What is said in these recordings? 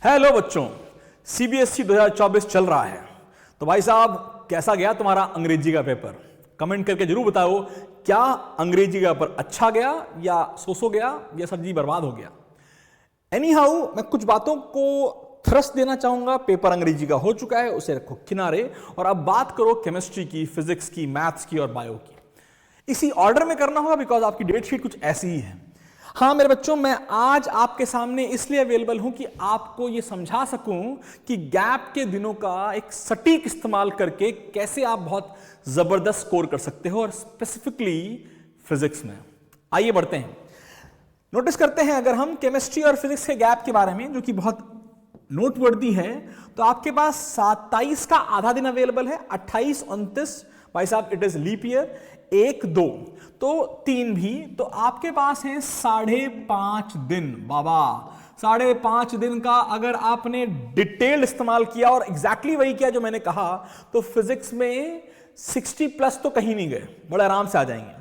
Hello बच्चों, CBSE 2024 चल रहा है। तो भाई साहब, कैसा गया तुम्हारा अंग्रेजी का पेपर? कमेंट करके जरूर बताओ, क्या अंग्रेजी का पेपर अच्छा गया या सोसो गया या सब्जी बर्बाद हो गया। एनी हाउ, मैं कुछ बातों को थ्रस्ट देना चाहूंगा। पेपर अंग्रेजी का हो चुका है, उसे रखो किनारे और अब बात करो केमिस्ट्री की, फिजिक्स की, मैथ्स की और बायो की। इसी ऑर्डर में करना होगा बिकॉज आपकी डेट शीट कुछ ऐसी ही है। हाँ मेरे बच्चों, मैं आज आपके सामने इसलिए अवेलेबल हूं कि आपको यह समझा सकूं कि गैप के दिनों का एक सटीक इस्तेमाल करके कैसे आप बहुत जबरदस्त स्कोर कर सकते हो, और स्पेसिफिकली फिजिक्स में। आइए बढ़ते हैं, नोटिस करते हैं। अगर हम केमिस्ट्री और फिजिक्स के गैप के बारे में, जो कि बहुत नोटवर्दी है, तो आपके पास 27 का आधा दिन अवेलेबल है, 28, 29, भाई साहब इट इज लीप ईयर, 1, 2 तो 3 भी, तो आपके पास है 5.5 दिन। बाबा 5.5 दिन का अगर आपने डिटेल इस्तेमाल किया और एग्जैक्टली वही किया जो मैंने कहा, तो फिजिक्स में 60 प्लस तो कहीं नहीं गए, बड़े आराम से आ जाएंगे।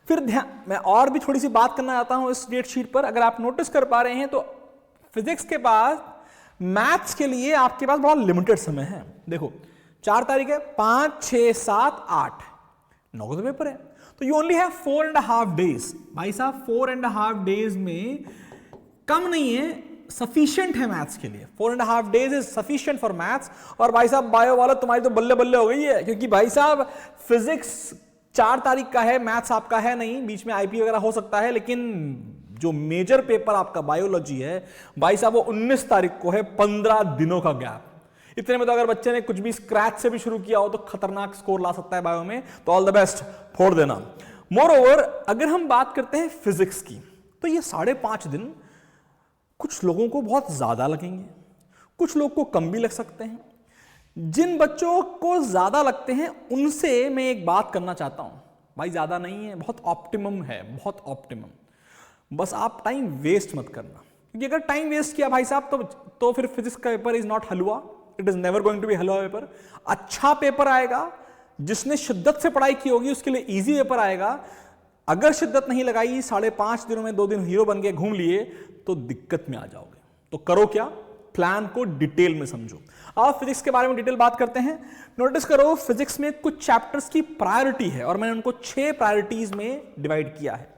फिर ध्यान, मैं और भी थोड़ी सी बात करना चाहता हूं इस डेट शीट पर। अगर आप नोटिस कर पा रहे हैं तो फिजिक्स के पास, मैथ्स के लिए आपके पास बहुत लिमिटेड समय है। देखो 4 तारीख है, 5, 6, 7, 8, 9 का पेपर है, तो यू ओनली हैव 4.5 डेज। भाई साहब 4.5 डेज में कम नहीं है, सफिशिएंट है मैथ्स के लिए। 4.5 days is sufficient for maths. और भाई साहब बायो वाला तुम्हारी तो बल्ले बल्ले हो गई है, क्योंकि भाई साहब फिजिक्स 4 तारीख का है, मैथ्स आपका है नहीं, बीच में आईपी वगैरह हो सकता है, लेकिन जो मेजर पेपर आपका बायोलॉजी है भाई साहब वो 19 तारीख को है। 15 दिनों का गैप। इतने में तो अगर बच्चे ने कुछ भी स्क्रैच से भी शुरू किया हो तो खतरनाक स्कोर ला सकता है बायो में, तो ऑल द बेस्ट, फोड़ देना। मोर ओवर, अगर हम बात करते हैं फिजिक्स की, तो ये 5.5 दिन कुछ लोगों को बहुत ज्यादा लगेंगे, कुछ लोग को कम भी लग सकते हैं। जिन बच्चों को ज्यादा लगते हैं उनसे मैं एक बात करना चाहता हूं, भाई ज्यादा नहीं है, बहुत ऑप्टिमम है, बहुत ऑप्टिमम। बस आप टाइम वेस्ट मत करना, क्योंकि अगर टाइम वेस्ट किया भाई साहब तो फिर फिजिक्स का paper is not halwa, it is never going to be halwa paper. अच्छा पेपर आएगा, जिसने शिद्दत से पढ़ाई की होगी उसके लिए इजी पेपर आएगा। अगर शिद्दत नहीं लगाई, 5.5 दिनों में 2 दिन हीरो बन के घूम लिए, तो दिक्कत में आ जाओगे। तो करो क्या, प्लान को डिटेल में समझो। आप फिजिक्स के बारे में डिटेल बात करते हैं। नोटिस करो, फिजिक्स में कुछ चैप्टर्स की प्रायोरिटी है और मैंने उनको 6 प्रायोरिटीज में डिवाइड किया है।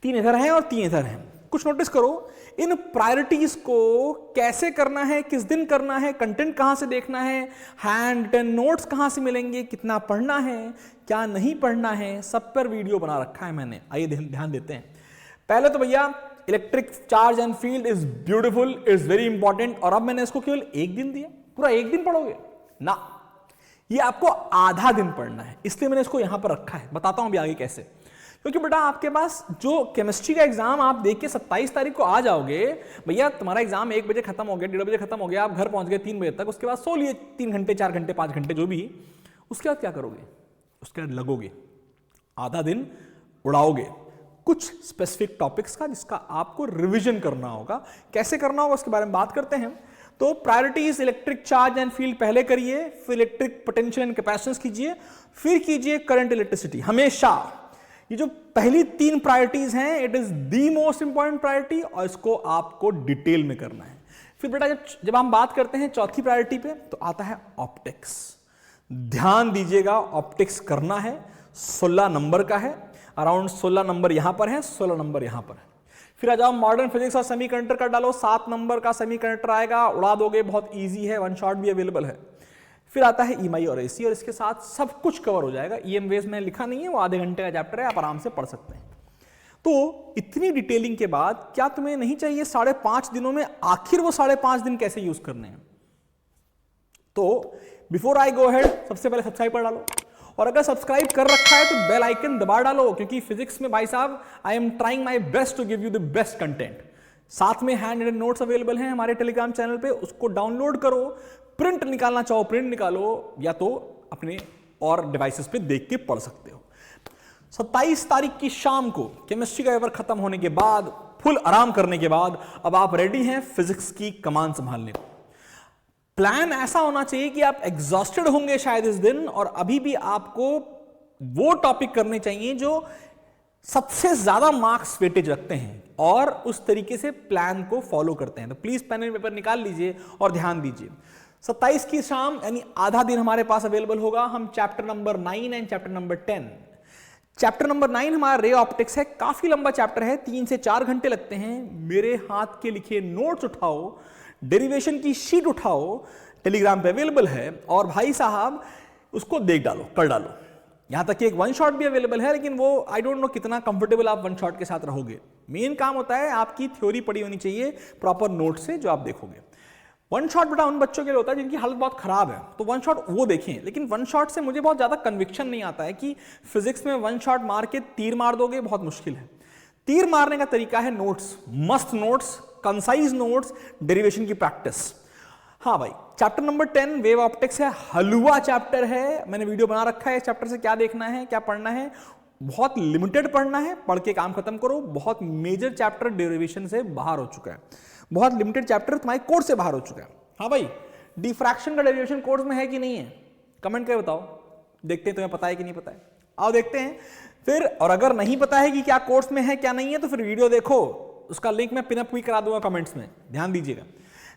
3 इधर हैं और 3 इधर हैं। कुछ नोटिस करो, इन प्रायोरिटीज को कैसे करना है, किस दिन करना है, कंटेंट कहां से देखना है, हैंड रिटन नोट्स कहां से मिलेंगे, कितना पढ़ना है, क्या नहीं पढ़ना है, सब पर वीडियो बना रखा है मैंने। आइए ध्यान देते हैं। पहले तो भैया, electric charge and field is beautiful, is very important. और अब मैंने इसको केवल 1 दिन दिया, पूरा 1 दिन पढ़ोगे ना, ये आपको आधा दिन पढ़ना है, इसलिए मैंने इसको यहां पर रखा है। बताता हूं अभी आगे कैसे। क्योंकि बेटा आपके पास जो केमिस्ट्री का एग्जाम आप देख के 27 तारीख को आ जाओगे, भैया तुम्हारा एग्जाम 1 बजे खत्म हो गया, 1:30 बजे खत्म हो गया, आप घर पहुंच गए 3 बजे तक, उसके बाद सो लिए 3 घंटे, 4 घंटे, 5 घंटे जो भी, उसके बाद क्या करोगे? उसके बाद लगोगे, आधा दिन उड़ाओगे कुछ स्पेसिफिक टॉपिक्स का, जिसका आपको रिविजन करना होगा। कैसे करना होगा उसके बारे में बात करते हैं। तो priorities electric charge and field पहले करिए, फिर इलेक्ट्रिक पोटेंशियल एंड कैपेसिटेंस कीजिए, फिर कीजिए करंट इलेक्ट्रिसिटी। हमेशा ये जो पहली 3 प्रायोरिटीज हैं, it is the most important priority और इसको आपको डिटेल में करना है। फिर बेटा जब हम बात करते हैं चौथी प्रायोरिटी पे, तो आता है ऑप्टिक्स। ध्यान दीजिएगा, ऑप्टिक्स करना है, 16 नंबर का है, अराउंड 16 नंबर यहां पर है, 16 नंबर यहां पर है। फिर आ जाओ मॉडर्न फिजिक्स और सेमीकंडक्टर का डालो, 7 नंबर का सेमीकंडक्टर आएगा, उड़ा दोगे, बहुत ईजी है, 1 शॉट भी अवेलेबल है। फिर आता है ईएमआई और एसी, और इसके साथ सब कुछ कवर हो जाएगा। ईएम वेव में लिखा नहीं है, वो आधे घंटे का चैप्टर है, आप आराम से पढ़ सकते हैं। तो इतनी डिटेलिंग के बाद क्या तुम्हें नहीं चाहिए 5.5 दिनों में आखिर वो 5.5 दिन कैसे यूज करने हैं? तो बिफोर आई गो हेड, सबसे पहले सब्सक्राइब कर डालो, और अगर सब्सक्राइब कर रखा है तो बेल आइकन दबा डालो, क्योंकि फिजिक्स में भाई साहब I am trying my best to give you the best content. साथ में हैंड रिटन नोट्स अवेलेबल हैं हमारे टेलीग्राम चैनल पे, उसको डाउनलोड करो। प्रिंट निकालना चाहो प्रिंट निकालो, या तो अपने और डिवाइसेस पे देख के पढ़ सकते हो। 27 तारीख की शाम को केमिस्ट्री का पेपर खत्म होने के बाद, फुल आराम करने के बाद, अब आप रेडी हैं फिजिक्स की कमान संभालने को। प्लान ऐसा होना चाहिए कि आप एग्जॉस्टेड होंगे शायद इस दिन, और अभी भी आपको वो टॉपिक करने चाहिए जो सबसे ज्यादा मार्क्स वेटेज रखते हैं और उस तरीके से प्लान को फॉलो करते हैं। तो प्लीज पेन एंड पेपर निकाल लीजिए और ध्यान दीजिए। 27 की शाम यानी आधा दिन हमारे पास अवेलेबल होगा। हम chapter number 9 and chapter number 10, chapter number 9 हमारा रे ऑप्टिक्स है। काफी लंबा चैप्टर है, 3 से 4 घंटे लगते हैं। मेरे हाथ के लिखे नोट्स उठाओ, डेरिवेशन की शीट उठाओ, टेलीग्राम पे अवेलेबल है और भाई साहब उसको देख डालो, कर डालो। यहां तक कि एक वन शॉट भी अवेलेबल है, लेकिन वो आई डोंट नो कितना कंफर्टेबल आप वन शॉट के साथ रहोगे। मेन काम होता है आपकी थ्योरी पढ़ी होनी चाहिए प्रॉपर नोट से जो आप देखोगे। वन शॉट बेटा उन बच्चों के लिए होता है जिनकी हालत बहुत खराब है, तो वन शॉट वो देखें। लेकिन वन शॉट से मुझे बहुत ज्यादा कन्विक्शन नहीं आता है कि फिजिक्स में वन शॉट मार के तीर मार दोगे, बहुत मुश्किल है। तीर मारने का तरीका है नोट्स, मस्त नोट्स, कंसाइज नोट्स, डेरिवेशन की प्रैक्टिस। हाँ भाई, चैप्टर नंबर 10 वेव ऑप्टिक्स है, हलवा चैप्टर है। मैंने वीडियो बना रखा है इस चैप्टर से क्या देखना है, क्या पढ़ना है। बहुत लिमिटेड पढ़ना है, पढ़ के काम खत्म करो। बहुत मेजर चैप्टर डेरिवेशन से बाहर हो चुका है, बहुत लिमिटेड चैप्टर तुम्हारे कोर्स से बाहर हो चुका है। हाँ भाई, डिफ्रैक्शन का डेरिवेशन कोर्स में है कि नहीं है, कमेंट करके बताओ, देखते हैं तुम्हें पता है कि नहीं पता है। आओ देखते हैं फिर। और अगर नहीं पता है कि क्या कोर्स में है क्या नहीं है, तो फिर वीडियो देखो, उसका लिंक मैं पिनअप भी करा दूंगा कमेंट्स में, ध्यान दीजिएगा।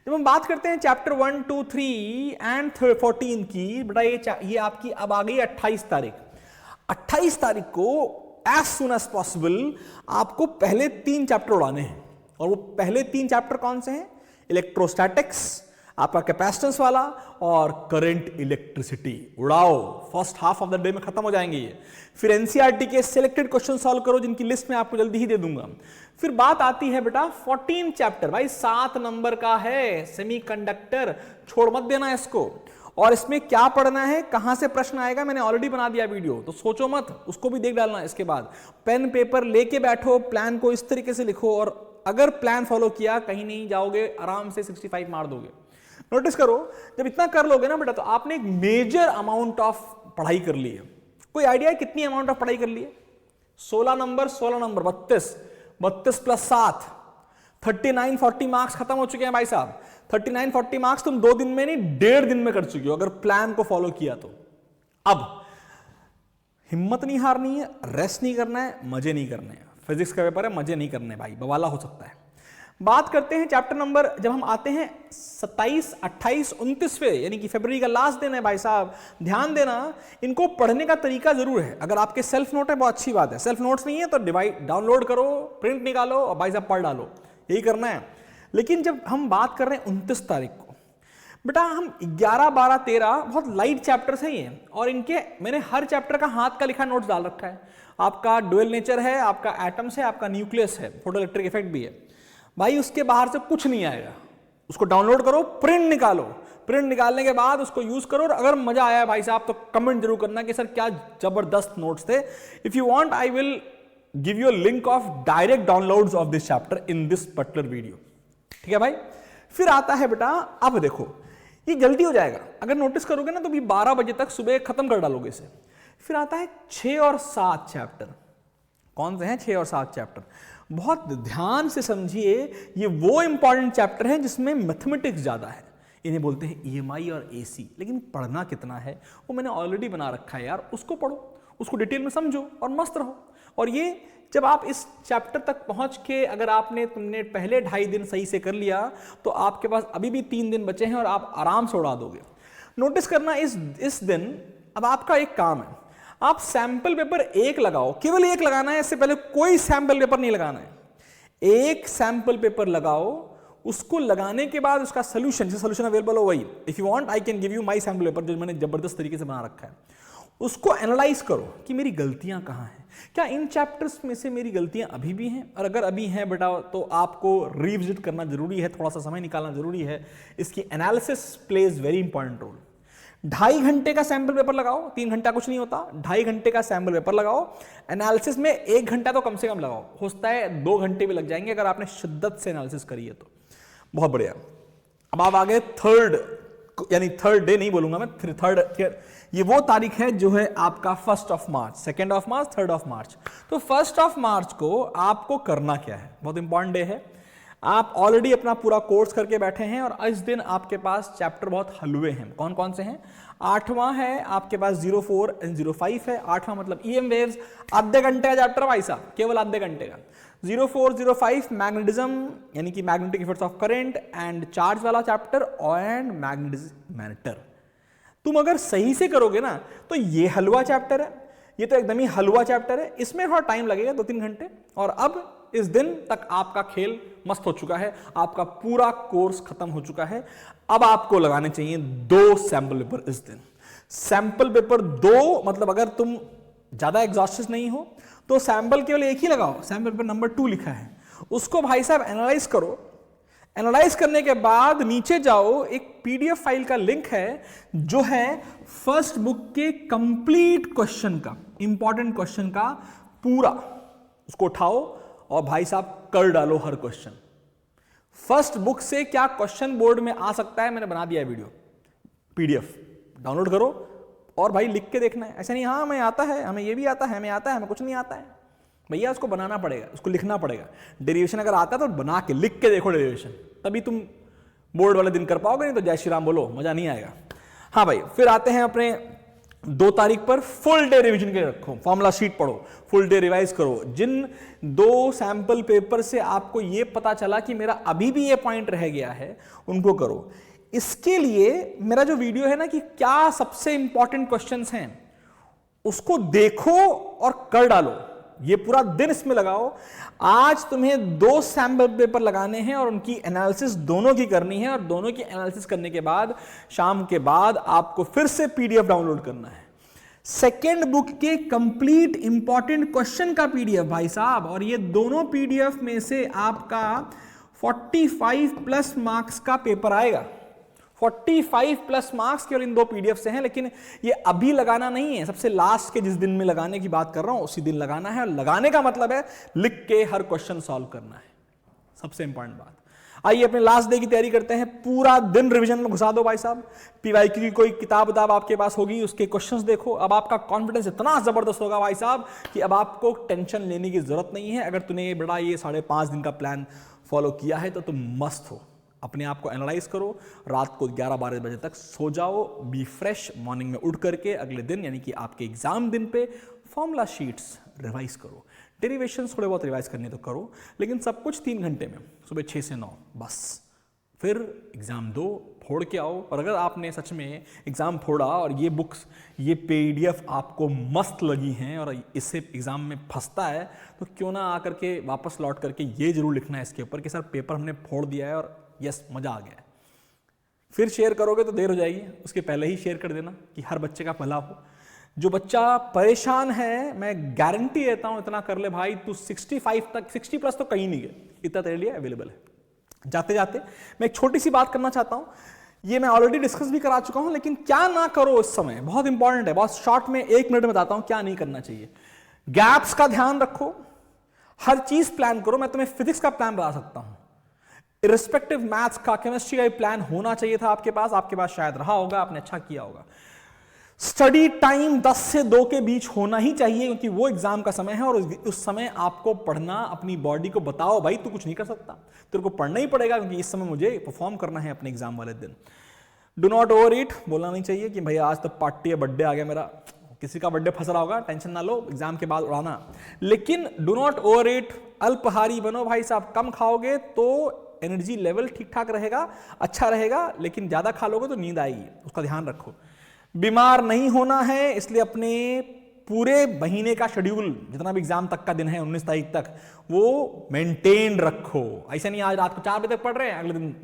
जब हम बात करते हैं चैप्टर 1, 2, 3 एंड 14 की, बेटा ये आपकी अब आ गई 28 तारीख। 28 तारीख को एज सुन एज पॉसिबल आपको पहले 3 चैप्टर उड़ाने हैं। और वो पहले 3 चैप्टर कौन से हैं? इलेक्ट्रोस्टैटिक्स, आपका कैपेसिटेंस वाला और करंट इलेक्ट्रिसिटी। उड़ाओ, first half of the day में खत्म हो जाएंगे ये। फिर एनसीईआरटी के सिलेक्टेड क्वेश्चन सॉल्व करो, जिनकी लिस्ट में आपको जल्दी ही दे दूंगा। फिर बात आती है बेटा 14 चैप्टर, भाई 7 नंबर का है, सेमीकंडक्टर, छोड़ मत देना इसको। और इसमें क्या पढ़ना है, कहां से प्रश्न आएगा, मैंने ऑलरेडी बना दिया वीडियो, तो सोचो मत, उसको भी देख डालना। इसके बाद पेन पेपर लेके बैठो, प्लान को इस तरीके से लिखो, और अगर प्लान फॉलो किया कहीं नहीं जाओगे, आराम से 65 मार दोगे। नोटिस करो, जब इतना कर लोगे ना बेटा, तो आपने एक मेजर अमाउंट ऑफ पढ़ाई कर ली है। कोई आइडिया है कितनी अमाउंट ऑफ पढ़ाई कर ली है? 16 नंबर 32 प्लस 7 39 40 मार्क्स खत्म हो चुके हैं भाई साहब। 39 40 मार्क्स तुम 2 दिन में नहीं, 1.5 दिन में कर चुके हो, अगर प्लान को फॉलो किया तो। अब हिम्मत नहीं हारनी है, रेस्ट नहीं करना है, मजे नहीं करने हैं। फिजिक्स का पेपर है, मजे नहीं करने भाई, बवाला हो सकता है। बात करते हैं चैप्टर नंबर, जब हम आते हैं 27, 28, 29वें, यानी कि फरवरी का लास्ट दिन है भाई साहब। ध्यान देना, इनको पढ़ने का तरीका जरूर है। अगर आपके सेल्फ नोट है बहुत अच्छी बात है, सेल्फ नोट्स नहीं है तो डाउनलोड करो, प्रिंट निकालो और भाई साहब पढ़ डालो, यही करना है। लेकिन जब हम बात कर रहे हैं 29 तारीख को, बेटा हम 11, 12, 13 बहुत लाइट चैप्टर्स हैं ये, और इनके मैंने हर चैप्टर का हाथ का लिखा नोट्स डाल रखा है। आपका डुअल नेचर है, आपका एटम्स है, आपका न्यूक्लियस है, फोटो इलेक्ट्रिक इफेक्ट भी है भाई। उसके बाहर से कुछ नहीं आएगा, उसको डाउनलोड करो, प्रिंट निकालो, प्रिंट निकालने के बाद उसको यूज करो। और अगर मजा आया भाई साहब तो कमेंट जरूर करना कि सर क्या जबरदस्त नोट्स थे। If you want I will give you a link of direct downloads of this chapter in this particular video, ठीक है भाई। फिर आता है बेटा, अब देखो ये जल्दी हो जाएगा, अगर नोटिस करोगे ना तो भी 12 बजे तक सुबह खत्म कर डालोगे इसे। फिर आता है 6 और 7 चैप्टर। कौन से हैं 6 और 7 चैप्टर? बहुत ध्यान से समझिए, ये वो इंपॉर्टेंट चैप्टर हैं जिसमें मैथमेटिक्स ज्यादा है। इन्हें बोलते हैं ईएमआई और एसी। लेकिन पढ़ना कितना है वो मैंने ऑलरेडी बना रखा है यार, उसको पढ़ो, उसको डिटेल में समझो और मस्त रहो। और ये जब आप इस चैप्टर तक पहुंच के अगर तुमने पहले 2.5 दिन सही से कर लिया तो आपके पास अभी भी 3 दिन बचे हैं और आप आराम से उड़ा दोगे। नोटिस करना इस दिन अब आपका एक काम है, आप सैंपल पेपर 1 लगाओ, केवल 1 लगाना है, इससे पहले कोई सैंपल पेपर नहीं लगाना है। 1 सैंपल पेपर लगाओ, उसको लगाने के बाद उसका सोल्यूशन अवेलेबल हो वही। If you want I can give you my sample paper जो मैंने जबरदस्त तरीके से बना रखा है। उसको एनालाइज करो कि मेरी गलतियां कहां हैं, क्या इन चैप्टर्स में से मेरी गलतियां अभी भी हैं, और अगर अभी हैं बेटा तो आपको रिविजिट करना जरूरी है, थोड़ा सा समय निकालना जरूरी है। इसकी analysis plays very important role. 2.5 घंटे का सैंपल पेपर लगाओ, 3 घंटा कुछ नहीं होता, 2.5 घंटे का सैंपल पेपर लगाओ। एनालिसिस में 1 घंटा तो कम से कम लगाओ, हो सकता है 2 घंटे भी लग जाएंगे अगर आपने शिद्दत से एनालिसिस करी है तो। बहुत बढ़िया। अब आप आगे थर्ड डे नहीं बोलूंगा मैं, थर्ड, ये वो तारीख है जो है आपका 1 मार्च, 2 मार्च, 3 मार्च। तो 1 मार्च को आपको करना क्या है, बहुत इंपॉर्टेंट डे है। आप ऑलरेडी अपना पूरा कोर्स करके बैठे हैं और इस दिन आपके पास चैप्टर बहुत हलवे हैं। कौन कौन से हैं? 8वां है आपके पास 04 एंड 05 है। 8वां मतलब EM वेव्स, आधे घंटे का चैप्टर भाई साहब, केवल आधे घंटे का। 04 05 मैग्नेटिज्म यानी कि magnetic effects of current and charge वाला चैप्टर एंड मैग्नेटिज्म मैटर। तुम अगर सही से करोगे ना तो ये हलवा चैप्टर है, ये तो एकदम ही हलवा चैप्टर है, इसमें थोड़ा टाइम लगेगा 2-3 घंटे। और अब इस दिन तक आपका खेल मस्त हो चुका है, आपका पूरा कोर्स खत्म हो चुका है। अब आपको लगाने चाहिए 2 सैंपल पेपर इस दिन। सैंपल पेपर 2 मतलब अगर तुम ज्यादा एग्जॉस्टेड नहीं हो तो सैंपल केवल एक ही लगाओ, सैंपल पेपर नंबर 2 लिखा है, उसको भाई साहब एनालाइज करो। एनालाइज करने के बाद नीचे जाओ, एक PDF फाइल का लिंक है जो है फर्स्ट बुक के कंप्लीट क्वेश्चन का, इंपॉर्टेंट क्वेश्चन का पूरा, उसको उठाओ और भाई साहब कर डालो हर क्वेश्चन। फर्स्ट बुक से क्या क्वेश्चन बोर्ड में आ सकता है मैंने बना दिया है वीडियो, PDF डाउनलोड करो और भाई लिख के देखना है। ऐसा नहीं हाँ हमें आता है, हमें ये भी आता है, हमें आता है, हमें कुछ नहीं आता है। भैया उसको बनाना पड़ेगा, उसको लिखना पड़ेगा। डेरिवेशन अगर आता है तो बना के लिख के देखो डेरिवेशन, तभी तुम बोर्ड वाले दिन कर पाओगे, नहीं तो जय श्री राम बोलो, मजा नहीं आएगा। हाँ भाई, फिर आते हैं अपने 2 तारीख पर फुल डे रिवीजन के लिए रखो, फॉर्मूला शीट पढ़ो, फुल डे रिवाइज करो। जिन 2 सैंपल पेपर से आपको ये पता चला कि मेरा अभी भी ये पॉइंट रह गया है, उनको करो। इसके लिए मेरा जो वीडियो है ना कि क्या सबसे इंपॉर्टेंट क्वेश्चंस हैं, उसको देखो और कर डालो। ये पूरा दिन इसमें लगाओ। आज तुम्हें 2 सैंपल पेपर लगाने हैं और उनकी एनालिसिस दोनों की करनी है, और दोनों की एनालिसिस करने के बाद शाम के बाद आपको फिर से PDF डाउनलोड करना है, सेकेंड बुक के कंप्लीट इंपॉर्टेंट क्वेश्चन का PDF भाई साहब। और ये दोनों PDF में से आपका 45+ मार्क्स का पेपर आएगा। 45+ मार्क्स केवल इन 2 PDF से हैं, लेकिन ये अभी लगाना नहीं है, सबसे लास्ट के जिस दिन में लगाने की बात कर रहा हूं उसी दिन लगाना है। और लगाने का मतलब है लिख के हर क्वेश्चन सॉल्व करना है, सबसे इंपॉर्टेंट बात। आइए अपने लास्ट डे की तैयारी करते हैं। पूरा दिन रिवीजन में घुसा दो भाई साहब। PYQ की कोई किताब आपके पास होगी, उसके क्वेश्चंस देखो। अब आपका कॉन्फिडेंस इतना जबरदस्त होगा भाई साहब कि अब आपको टेंशन लेने की जरूरत नहीं है। अगर तूने ये 5.5 दिन का प्लान फॉलो किया है तो तुम मस्त हो। अपने आप को एनालाइज करो, रात को 11-12 बजे तक सो जाओ, बी फ्रेश, मॉर्निंग में उठ करके अगले दिन यानी कि आपके एग्जाम दिन पे फॉर्मूला शीट्स रिवाइज करो। डेरिवेशंस थोड़े बहुत रिवाइज करने तो करो, लेकिन सब कुछ 3 घंटे में, सुबह 6 से 9 बस। फिर एग्जाम दो, फोड़ के आओ। और अगर आपने सच में एग्जाम फोड़ा और ये बुक्स, ये PDF आपको मस्त लगी हैं और इससे एग्जाम में फंसता है, तो क्यों ना आकर के वापस लौट करके ये जरूर लिखना है इसके ऊपर कि सर पेपर हमने फोड़ दिया है और यस मजा आ गया। फिर शेयर करोगे तो देर हो जाएगी, उसके पहले ही शेयर कर देना कि हर बच्चे का भला हो। जो बच्चा परेशान है, मैं गारंटी देता हूं इतना कर ले भाई, तू 65 तक, 60+ तो कहीं नहीं गए, इतना तेरे लिए अवेलेबल है। जाते जाते मैं एक छोटी सी बात करना चाहता हूं, ये मैं ऑलरेडी डिस्कस भी करा चुका हूं, लेकिन क्या ना करो इस समय, बहुत इंपॉर्टेंट है। बहुत शॉर्ट में 1 मिनट में बताता हूं क्या नहीं करना चाहिए। गैप्स का ध्यान रखो, हर चीज प्लान करो। मैं तुम्हें फिजिक्स का प्लान बता सकता हूं, इरिस्पेक्टिव मैथ्स का, केमिस्ट्री का प्लान होना चाहिए था आपके पास शायद रहा होगा, आपने अच्छा किया होगा। स्टडी टाइम 10 से 2 के बीच होना ही चाहिए, क्योंकि वो एग्जाम का समय है और उस समय आपको पढ़ना, अपनी बॉडी को बताओ भाई तू कुछ नहीं कर सकता, तेरे को पढ़ना ही पड़ेगा, क्योंकि इस समय मुझे परफॉर्म करना है अपने एग्जाम वाले दिन। डू नॉट ओवर ईट, बोलना नहीं चाहिए कि भाई आज तो पार्टी है, बर्थडे आ गया मेरा, किसी का बर्थडे फंस रहा होगा, टेंशन ना लो, एग्जाम के बाद उड़ाना। लेकिन डू नॉट ओवर ईट, अल्पहारी बनो भाई साहब। कम खाओगे तो एनर्जी लेवल ठीक ठाक रहेगा, अच्छा रहेगा, लेकिन ज्यादा खा लोगे तो नींद आएगी, उसका ध्यान रखो। बीमार नहीं होना है, इसलिए अपने पूरे महीने का शेड्यूल, जितना भी एग्जाम तक का दिन है 19 तारीख तक, वो मेंटेन रखो। ऐसा नहीं आज रात को 4 बजे तक पढ़ रहे हैं, अगले दिन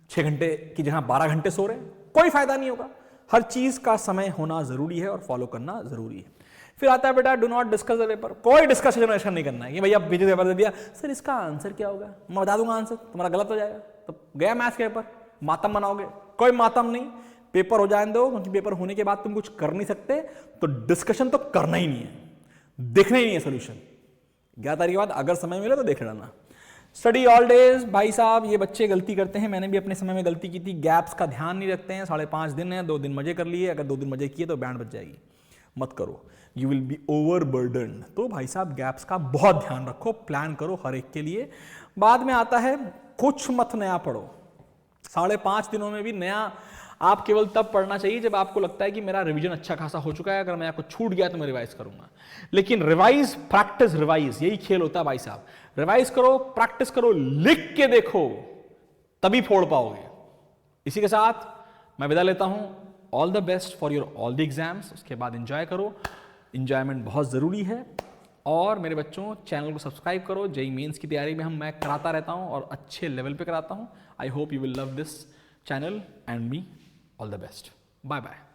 6 घंटे की जगह 12 घंटे सो रहे हैं, कोई फायदा नहीं होगा। हर चीज का समय होना जरूरी है और फॉलो करना जरूरी है। फिर आता है बेटा do not discuss the paper, कोई डिस्कशन ऐसा नहीं करना है कि भैया पीछे पेपर दे दिया, सर इसका आंसर क्या होगा, मैं बता दूंगा आंसर, तुम्हारा गलत हो जाएगा, तो गया मैथ्स के पेपर, मातम बनाओगे। कोई मातम नहीं, पेपर हो जाने दो, क्योंकि पेपर होने के बाद तुम कुछ कर नहीं सकते, तो डिस्कशन तो करना ही नहीं है, देखना ही नहीं है सोल्यूशन। 11 तारीख के बाद अगर समय मिले तो देख लेना। स्टडी ऑल डेज, भाई साहब ये बच्चे गलती करते हैं, मैंने भी अपने समय में गलती की थी, गैप्स का ध्यान नहीं रखते हैं। 5.5 दिन है, 2 दिन मजे कर लिए, अगर 2 दिन मजे किए तो बैंड बच जाएगी, मत करो, you will be over burden. तो भाई साहब गैप्स का बहुत ध्यान रखो, प्लान करो हर एक के लिए। बाद में आता है कुछ मत नया पढ़ो। 5.5 दिनों में भी नया आप केवल तब पढ़ना चाहिए जब आपको लगता है कि मेरा रिवीजन अच्छा खासा हो चुका है, अगर मैं कुछ छूट गया तो मैं रिवाइज करूंगा। लेकिन रिवाइज, प्रैक्टिस, रिवाइज, यही खेल होता है भाई साहब। रिवाइज करो, प्रैक्टिस करो, लिख के देखो, तभी फोड़ पाओगे। इसी के साथ मैं विदा लेता हूं। All the best for your all the exams. उसके बाद एंजॉय करो, एंजॉयमेंट बहुत जरूरी है। और मेरे बच्चों, चैनल को सब्सक्राइब करो। जेईई मेंस की तैयारी में मैं कराता रहता हूं और अच्छे लेवल पे कराता हूं। I hope you will love this channel and me. All the best. Bye bye.